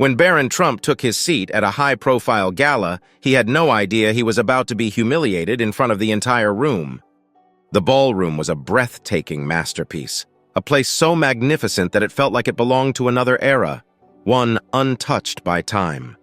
When Barron Trump took his seat at a high-profile gala, he had no idea he was about to be humiliated in front of the entire room. The ballroom was a breathtaking masterpiece, a place so magnificent that it felt like it belonged to another era, one untouched by time.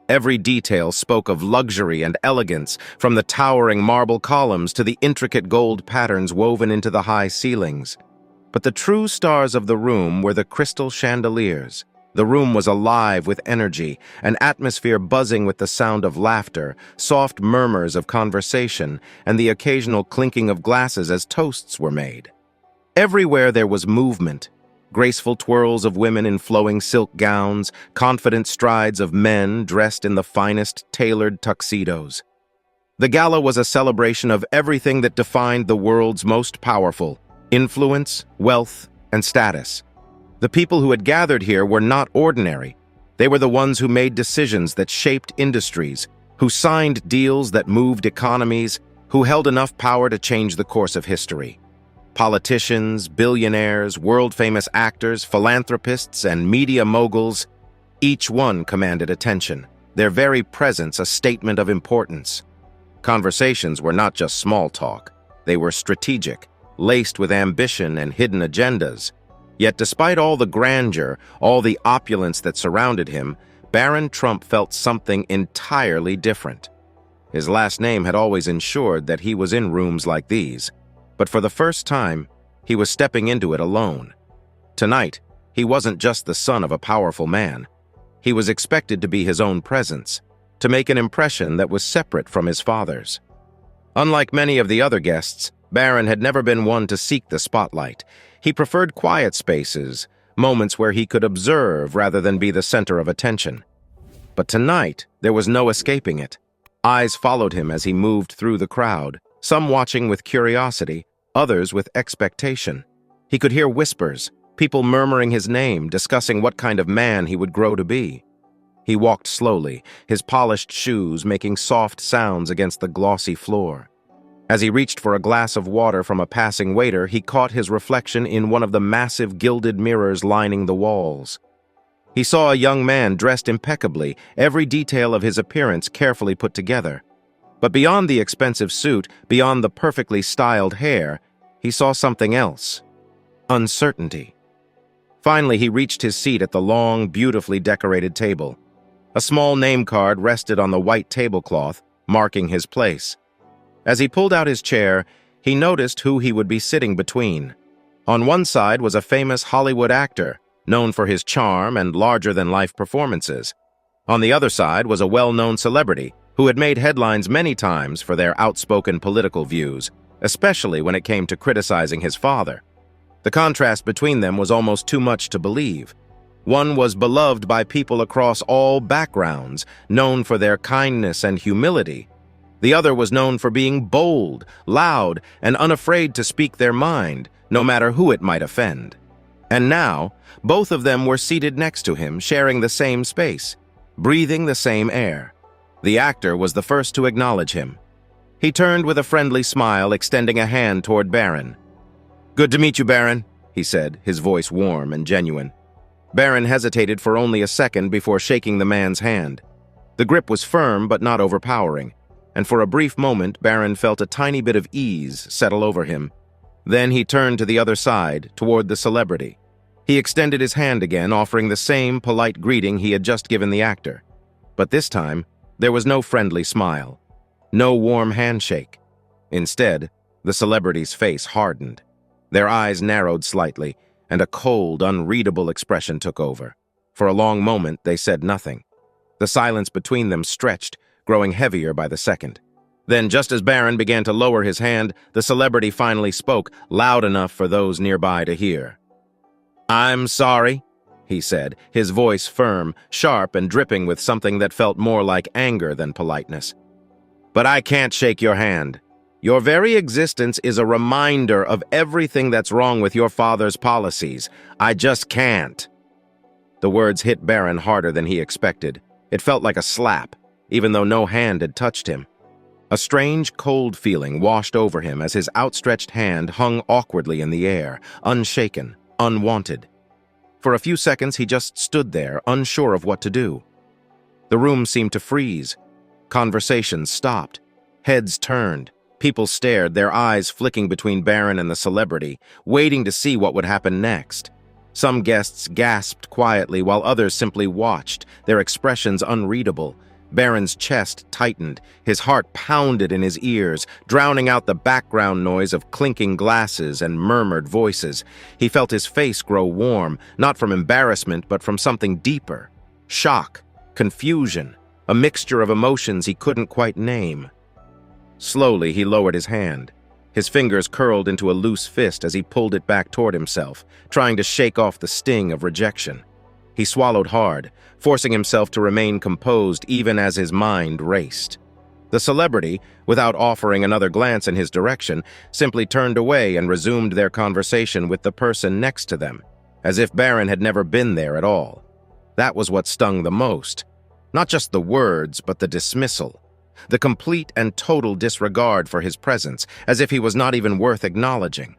Every detail spoke of luxury and elegance, from the towering marble columns to the intricate gold patterns woven into the high ceilings. But the true stars of the room were the crystal chandeliers. The room was alive with energy, an atmosphere buzzing with the sound of laughter, soft murmurs of conversation, and the occasional clinking of glasses as toasts were made. Everywhere there was movement, graceful twirls of women in flowing silk gowns, confident strides of men dressed in the finest tailored tuxedos. The gala was a celebration of everything that defined the world's most powerful: influence, wealth, and status. The people who had gathered here were not ordinary. They were the ones who made decisions that shaped industries, who signed deals that moved economies, who held enough power to change the course of history. Politicians, billionaires, world-famous actors, philanthropists, and media moguls, each one commanded attention, their very presence a statement of importance. Conversations were not just small talk. They were strategic, laced with ambition and hidden agendas. Yet despite all the grandeur, all the opulence that surrounded him, Barron Trump felt something entirely different. His last name had always ensured that he was in rooms like these, but for the first time, he was stepping into it alone. Tonight, he wasn't just the son of a powerful man. He was expected to be his own presence, to make an impression that was separate from his father's. Unlike many of the other guests, Barron had never been one to seek the spotlight. He preferred quiet spaces, moments where he could observe rather than be the center of attention. But tonight, there was no escaping it. Eyes followed him as he moved through the crowd, some watching with curiosity, others with expectation. He could hear whispers, people murmuring his name, discussing what kind of man he would grow to be. He walked slowly, his polished shoes making soft sounds against the glossy floor. As he reached for a glass of water from a passing waiter, he caught his reflection in one of the massive gilded mirrors lining the walls. He saw a young man dressed impeccably, every detail of his appearance carefully put together. But beyond the expensive suit, beyond the perfectly styled hair, he saw something else: uncertainty. Finally, he reached his seat at the long, beautifully decorated table. A small name card rested on the white tablecloth, marking his place. As he pulled out his chair, he noticed who he would be sitting between. On one side was a famous Hollywood actor, known for his charm and larger-than-life performances. On the other side was a well-known celebrity who had made headlines many times for their outspoken political views, especially when it came to criticizing his father. The contrast between them was almost too much to believe. One was beloved by people across all backgrounds, known for their kindness and humility. The other was known for being bold, loud, and unafraid to speak their mind, no matter who it might offend. And now, both of them were seated next to him, sharing the same space, breathing the same air. The actor was the first to acknowledge him. He turned with a friendly smile, extending a hand toward Barron. "Good to meet you, Barron," he said, his voice warm and genuine. Barron hesitated for only a second before shaking the man's hand. The grip was firm but not overpowering, and for a brief moment Barron felt a tiny bit of ease settle over him. Then he turned to the other side, toward the celebrity. He extended his hand again, offering the same polite greeting he had just given the actor. But this time, there was no friendly smile, no warm handshake. Instead, the celebrity's face hardened. Their eyes narrowed slightly, and a cold, unreadable expression took over. For a long moment, they said nothing. The silence between them stretched, growing heavier by the second. Then, just as Barron began to lower his hand, the celebrity finally spoke, loud enough for those nearby to hear. "I'm sorry," he said, his voice firm, sharp, and dripping with something that felt more like anger than politeness. "But I can't shake your hand. Your very existence is a reminder of everything that's wrong with your father's policies. I just can't." The words hit Barron harder than he expected. It felt like a slap, even though no hand had touched him. A strange, cold feeling washed over him as his outstretched hand hung awkwardly in the air, unshaken, unwanted. For a few seconds, he just stood there, unsure of what to do. The room seemed to freeze. Conversations stopped. Heads turned. People stared, their eyes flicking between Baron and the celebrity, waiting to see what would happen next. Some guests gasped quietly while others simply watched, their expressions unreadable. Baron's chest tightened, his heart pounded in his ears, drowning out the background noise of clinking glasses and murmured voices. He felt his face grow warm, not from embarrassment but from something deeper. Shock, confusion, a mixture of emotions he couldn't quite name. Slowly, he lowered his hand. His fingers curled into a loose fist as he pulled it back toward himself, trying to shake off the sting of rejection. He swallowed hard, forcing himself to remain composed even as his mind raced. The celebrity, without offering another glance in his direction, simply turned away and resumed their conversation with the person next to them, as if Baron had never been there at all. That was what stung the most. Not just the words, but the dismissal. The complete and total disregard for his presence, as if he was not even worth acknowledging.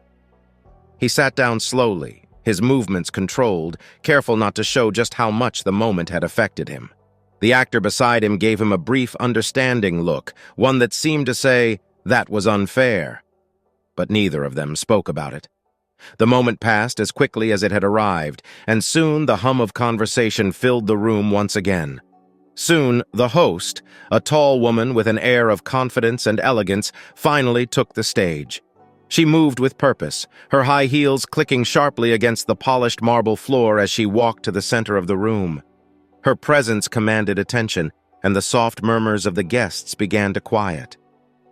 He sat down slowly, his movements controlled, careful not to show just how much the moment had affected him. The actor beside him gave him a brief, understanding look, one that seemed to say, "That was unfair." But neither of them spoke about it. The moment passed as quickly as it had arrived, and soon the hum of conversation filled the room once again. Soon, the host, a tall woman with an air of confidence and elegance, finally took the stage. She moved with purpose, her high heels clicking sharply against the polished marble floor as she walked to the center of the room. Her presence commanded attention, and the soft murmurs of the guests began to quiet.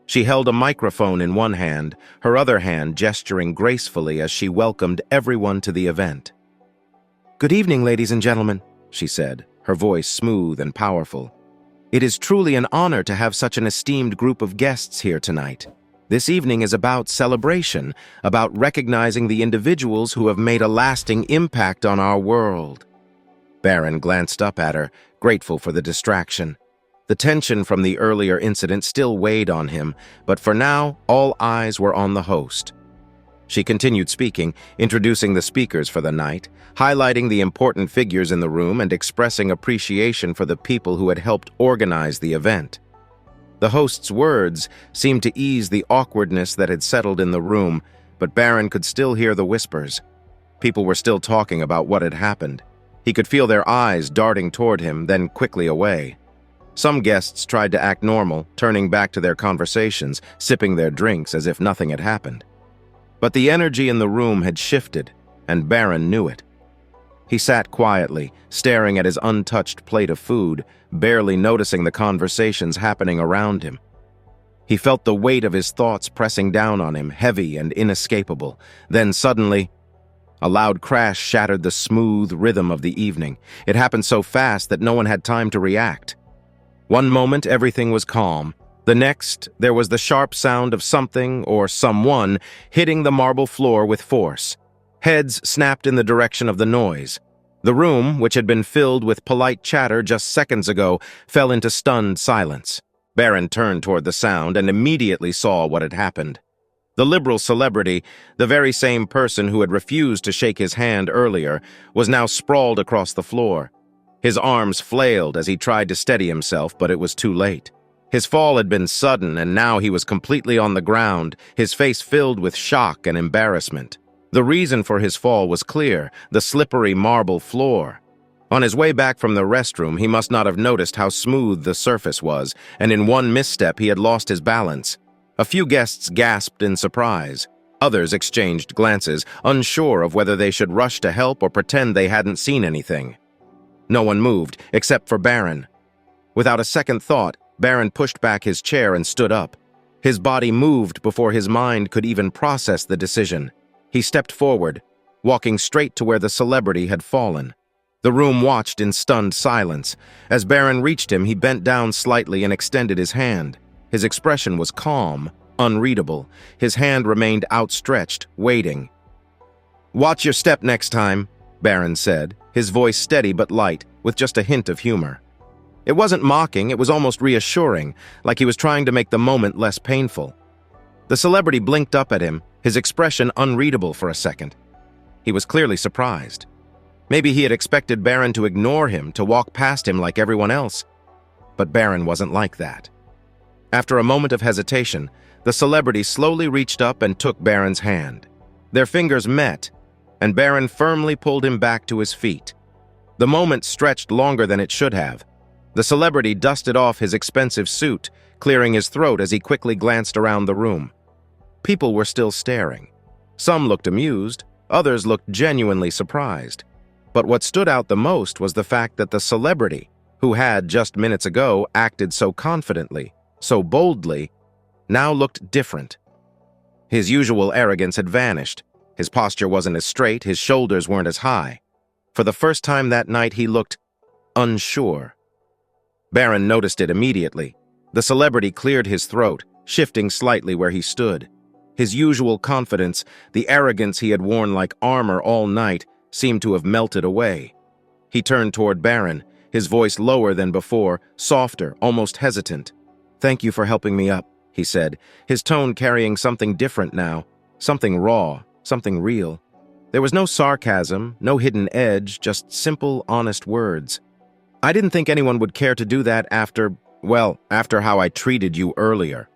She held a microphone in one hand, her other hand gesturing gracefully as she welcomed everyone to the event. "Good evening, ladies and gentlemen," she said, her voice smooth and powerful. "It is truly an honor to have such an esteemed group of guests here tonight. This evening is about celebration, about recognizing the individuals who have made a lasting impact on our world." Baron glanced up at her, grateful for the distraction. The tension from the earlier incident still weighed on him, but for now, all eyes were on the host. She continued speaking, introducing the speakers for the night, highlighting the important figures in the room and expressing appreciation for the people who had helped organize the event. The host's words seemed to ease the awkwardness that had settled in the room, but Baron could still hear the whispers. People were still talking about what had happened. He could feel their eyes darting toward him, then quickly away. Some guests tried to act normal, turning back to their conversations, sipping their drinks as if nothing had happened. But the energy in the room had shifted, and Baron knew it. He sat quietly, staring at his untouched plate of food, barely noticing the conversations happening around him. He felt the weight of his thoughts pressing down on him, heavy and inescapable. Then suddenly, a loud crash shattered the smooth rhythm of the evening. It happened so fast that no one had time to react. One moment, everything was calm. The next, there was the sharp sound of something or someone hitting the marble floor with force. Heads snapped in the direction of the noise. The room, which had been filled with polite chatter just seconds ago, fell into stunned silence. Baron turned toward the sound and immediately saw what had happened. The liberal celebrity, the very same person who had refused to shake his hand earlier, was now sprawled across the floor. His arms flailed as he tried to steady himself, but it was too late. His fall had been sudden, and now he was completely on the ground, his face filled with shock and embarrassment. The reason for his fall was clear: the slippery marble floor. On his way back from the restroom, he must not have noticed how smooth the surface was, and in one misstep he had lost his balance. A few guests gasped in surprise. Others exchanged glances, unsure of whether they should rush to help or pretend they hadn't seen anything. No one moved, except for Baron. Without a second thought, Baron pushed back his chair and stood up. His body moved before his mind could even process the decision. He stepped forward, walking straight to where the celebrity had fallen. The room watched in stunned silence. As Baron reached him, he bent down slightly and extended his hand. His expression was calm, unreadable. His hand remained outstretched, waiting. "Watch your step next time," Baron said, his voice steady but light, with just a hint of humor. It wasn't mocking, it was almost reassuring, like he was trying to make the moment less painful. The celebrity blinked up at him, his expression unreadable for a second. He was clearly surprised. Maybe he had expected Baron to ignore him, to walk past him like everyone else. But Baron wasn't like that. After a moment of hesitation, the celebrity slowly reached up and took Baron's hand. Their fingers met, and Baron firmly pulled him back to his feet. The moment stretched longer than it should have. The celebrity dusted off his expensive suit, clearing his throat as he quickly glanced around the room. People were still staring. Some looked amused, others looked genuinely surprised. But what stood out the most was the fact that the celebrity, who had, just minutes ago, acted so confidently, so boldly, now looked different. His usual arrogance had vanished. His posture wasn't as straight, his shoulders weren't as high. For the first time that night, he looked unsure. Baron noticed it immediately. The celebrity cleared his throat, shifting slightly where he stood. His usual confidence, the arrogance he had worn like armor all night, seemed to have melted away. He turned toward Baron, his voice lower than before, softer, almost hesitant. "Thank you for helping me up," he said, his tone carrying something different now, something raw, something real. There was no sarcasm, no hidden edge, just simple, honest words. "I didn't think anyone would care to do that after how I treated you earlier."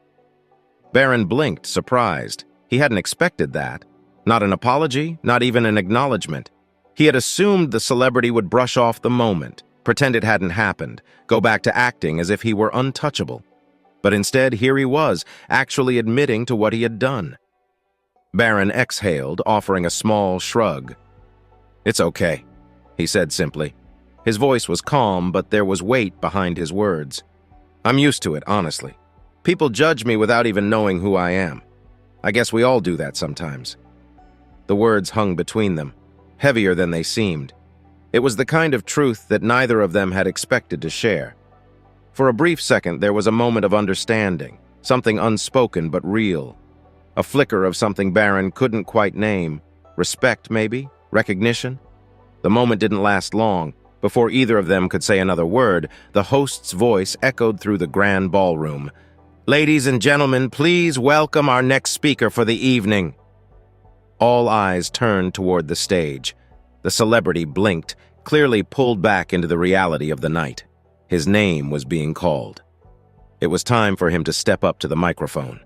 Baron blinked, surprised. He hadn't expected that. Not an apology, not even an acknowledgement. He had assumed the celebrity would brush off the moment, pretend it hadn't happened, go back to acting as if he were untouchable. But instead, here he was, actually admitting to what he had done. Baron exhaled, offering a small shrug. "It's okay," he said simply. His voice was calm, but there was weight behind his words. "I'm used to it, honestly. People judge me without even knowing who I am. I guess we all do that sometimes." The words hung between them, heavier than they seemed. It was the kind of truth that neither of them had expected to share. For a brief second, there was a moment of understanding, something unspoken but real. A flicker of something Baron couldn't quite name. Respect, maybe? Recognition? The moment didn't last long. Before either of them could say another word, the host's voice echoed through the grand ballroom. "Ladies and gentlemen, please welcome our next speaker for the evening." All eyes turned toward the stage. The celebrity blinked, clearly pulled back into the reality of the night. His name was being called. It was time for him to step up to the microphone.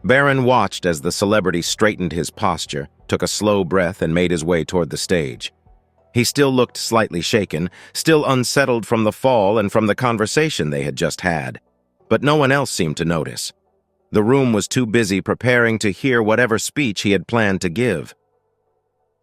Baron watched as the celebrity straightened his posture, took a slow breath, and made his way toward the stage. He still looked slightly shaken, still unsettled from the fall and from the conversation they had just had. But no one else seemed to notice. The room was too busy preparing to hear whatever speech he had planned to give.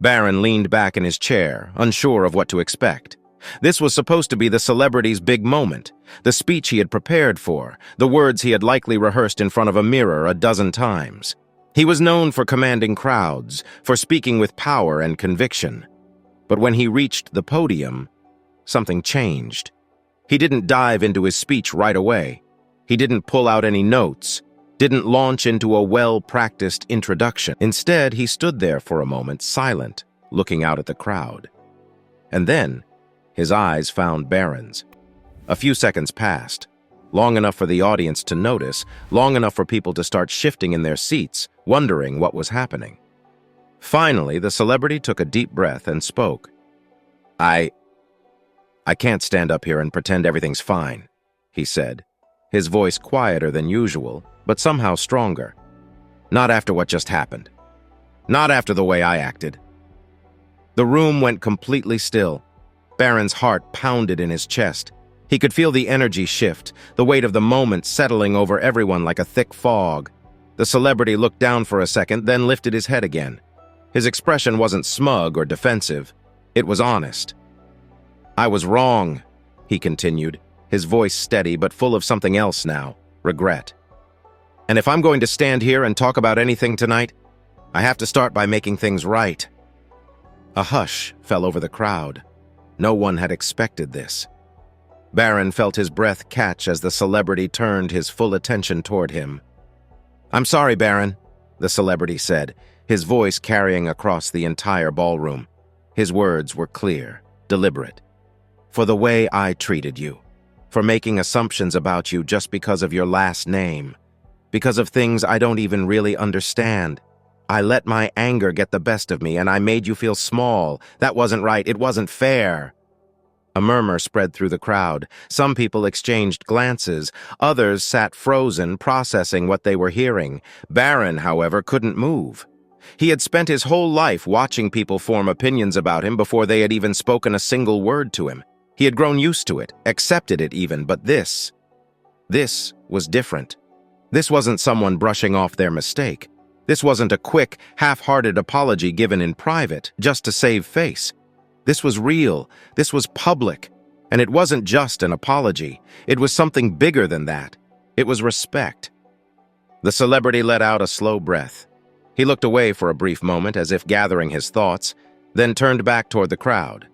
Baron leaned back in his chair, unsure of what to expect. This was supposed to be the celebrity's big moment, the speech he had prepared for, the words he had likely rehearsed in front of a mirror a dozen times. He was known for commanding crowds, for speaking with power and conviction. But when he reached the podium, something changed. He didn't dive into his speech right away. He didn't pull out any notes, didn't launch into a well-practiced introduction. Instead, he stood there for a moment, silent, looking out at the crowd. And then, his eyes found Baron's. A few seconds passed, long enough for the audience to notice, long enough for people to start shifting in their seats, wondering what was happening. Finally, the celebrity took a deep breath and spoke. I can't stand up here and pretend everything's fine," he said, his voice quieter than usual, but somehow stronger. "Not after what just happened. Not after the way I acted." The room went completely still. Baron's heart pounded in his chest. He could feel the energy shift, the weight of the moment settling over everyone like a thick fog. The celebrity looked down for a second, then lifted his head again. His expression wasn't smug or defensive. It was honest. "I was wrong," he continued, his voice steady but full of something else now, regret. "And if I'm going to stand here and talk about anything tonight, I have to start by making things right." A hush fell over the crowd. No one had expected this. Baron felt his breath catch as the celebrity turned his full attention toward him. "I'm sorry, Baron," the celebrity said, his voice carrying across the entire ballroom. His words were clear, deliberate. "For the way I treated you, for making assumptions about you just because of your last name, because of things I don't even really understand. I let my anger get the best of me, and I made you feel small. That wasn't right. It wasn't fair." A murmur spread through the crowd. Some people exchanged glances. Others sat frozen, processing what they were hearing. Baron, however, couldn't move. He had spent his whole life watching people form opinions about him before they had even spoken a single word to him. He had grown used to it, accepted it even, but this was different. This wasn't someone brushing off their mistake. This wasn't a quick, half-hearted apology given in private, just to save face. This was real, this was public, and it wasn't just an apology. It was something bigger than that. It was respect. The celebrity let out a slow breath. He looked away for a brief moment as if gathering his thoughts, then turned back toward the crowd.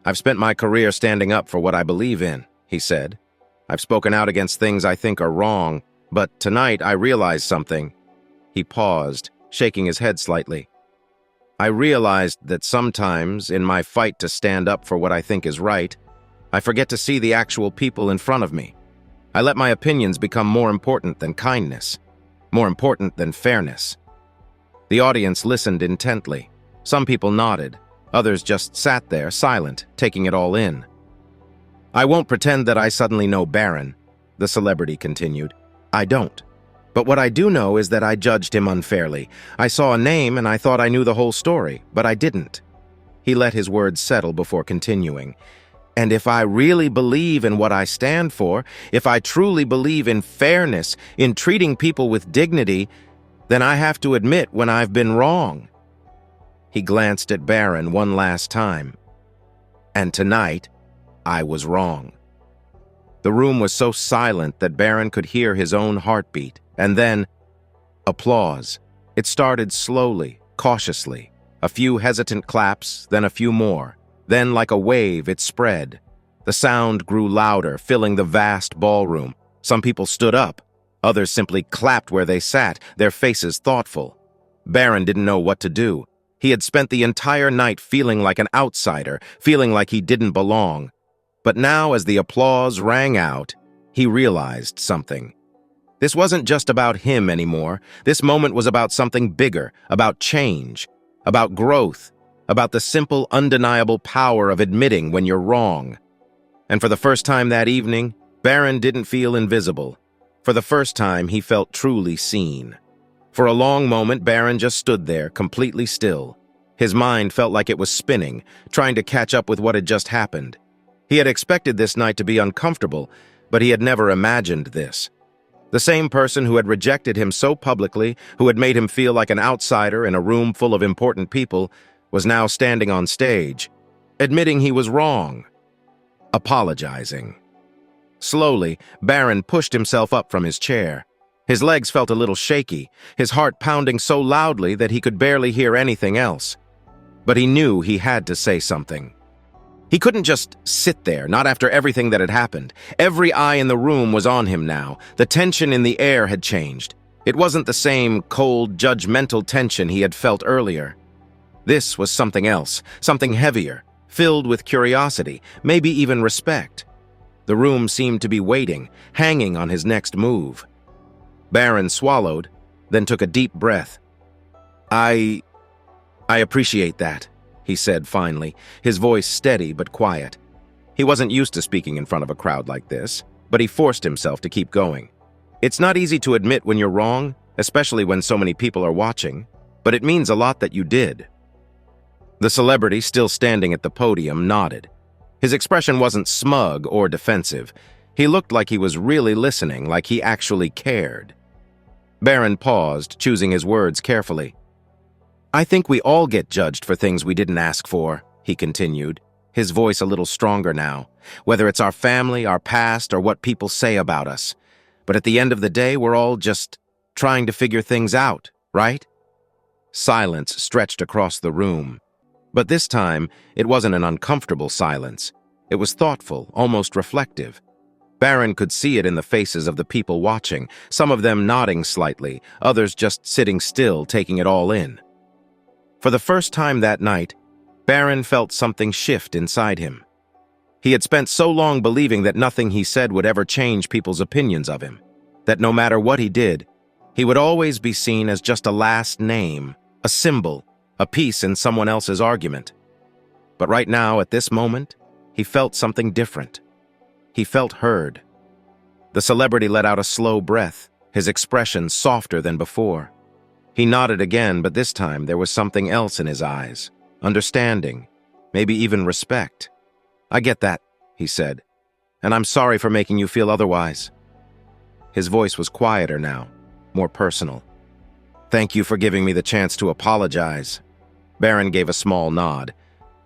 "I've spent my career standing up for what I believe in," he said. "I've spoken out against things I think are wrong, but tonight I realized something." He paused, shaking his head slightly. "I realized that sometimes, in my fight to stand up for what I think is right, I forget to see the actual people in front of me. I let my opinions become more important than kindness, more important than fairness." The audience listened intently. Some people nodded. Others just sat there, silent, taking it all in. "I won't pretend that I suddenly know Baron," the celebrity continued. "I don't. But what I do know is that I judged him unfairly. I saw a name and I thought I knew the whole story, but I didn't." He let his words settle before continuing. "And if I really believe in what I stand for, if I truly believe in fairness, in treating people with dignity, then I have to admit when I've been wrong." He glanced at Baron one last time. "And tonight, I was wrong." The room was so silent that Baron could hear his own heartbeat, and then applause. It started slowly, cautiously. A few hesitant claps, then a few more. Then, like a wave, it spread. The sound grew louder, filling the vast ballroom. Some people stood up. Others simply clapped where they sat, their faces thoughtful. Baron didn't know what to do. He had spent the entire night feeling like an outsider, feeling like he didn't belong. But now, as the applause rang out, he realized something. This wasn't just about him anymore. This moment was about something bigger, about change, about growth, about the simple, undeniable power of admitting when you're wrong. And for the first time that evening, Baron didn't feel invisible. For the first time, he felt truly seen. For a long moment, Baron just stood there, completely still. His mind felt like it was spinning, trying to catch up with what had just happened. He had expected this night to be uncomfortable, but he had never imagined this. The same person who had rejected him so publicly, who had made him feel like an outsider in a room full of important people, was now standing on stage, admitting he was wrong, apologizing. Slowly, Baron pushed himself up from his chair. His legs felt a little shaky, his heart pounding so loudly that he could barely hear anything else. But he knew he had to say something. He couldn't just sit there, not after everything that had happened. Every eye in the room was on him now. The tension in the air had changed. It wasn't the same cold, judgmental tension he had felt earlier. This was something else, something heavier, filled with curiosity, maybe even respect. The room seemed to be waiting, hanging on his next move. Baron swallowed, then took a deep breath. I appreciate that," he said finally, his voice steady but quiet. He wasn't used to speaking in front of a crowd like this, but he forced himself to keep going. "It's not easy to admit when you're wrong, especially when so many people are watching, but it means a lot that you did." The celebrity, still standing at the podium, nodded. His expression wasn't smug or defensive. He looked like he was really listening, like he actually cared. Baron paused, choosing his words carefully. "I think we all get judged for things we didn't ask for," he continued, his voice a little stronger now, "whether it's our family, our past, or what people say about us. But at the end of the day, we're all just trying to figure things out, right?" Silence stretched across the room. But this time, it wasn't an uncomfortable silence. It was thoughtful, almost reflective. Baron could see it in the faces of the people watching, some of them nodding slightly, others just sitting still, taking it all in. For the first time that night, Baron felt something shift inside him. He had spent so long believing that nothing he said would ever change people's opinions of him, that no matter what he did, He would always be seen as just a last name, a symbol, a piece in someone else's argument. But right now, at this moment, he felt something different. He felt heard. The celebrity let out a slow breath, his expression softer than before. He nodded again, but this time there was something else in his eyes. Understanding, maybe even respect. "I get that," he said, "and I'm sorry for making you feel otherwise." His voice was quieter now, more personal. "Thank you for giving me the chance to apologize." Baron gave a small nod.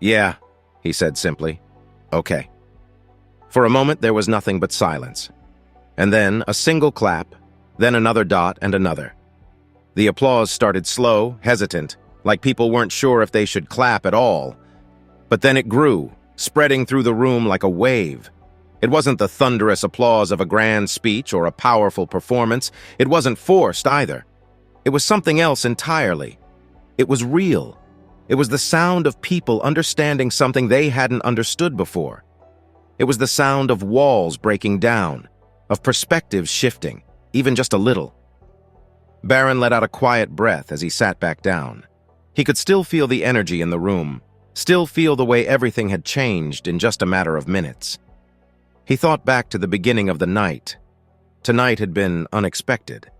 "Yeah," he said simply. "Okay." For a moment there was nothing but silence. And then a single clap, then another dot and another. The applause started slow, hesitant, like people weren't sure if they should clap at all. But then it grew, spreading through the room like a wave. It wasn't the thunderous applause of a grand speech or a powerful performance. It wasn't forced either. It was something else entirely. It was real. It was the sound of people understanding something they hadn't understood before. It was the sound of walls breaking down, of perspectives shifting, even just a little. Baron let out a quiet breath as he sat back down. He could still feel the energy in the room, still feel the way everything had changed in just a matter of minutes. He thought back to the beginning of the night. Tonight had been unexpected.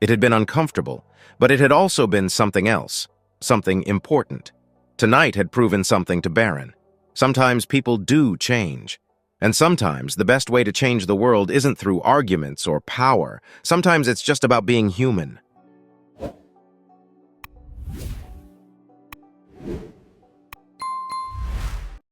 It had been uncomfortable, but it had also been something else, something important. Tonight had proven something to Baron. Sometimes people do change. And sometimes the best way to change the world isn't through arguments or power. Sometimes it's just about being human.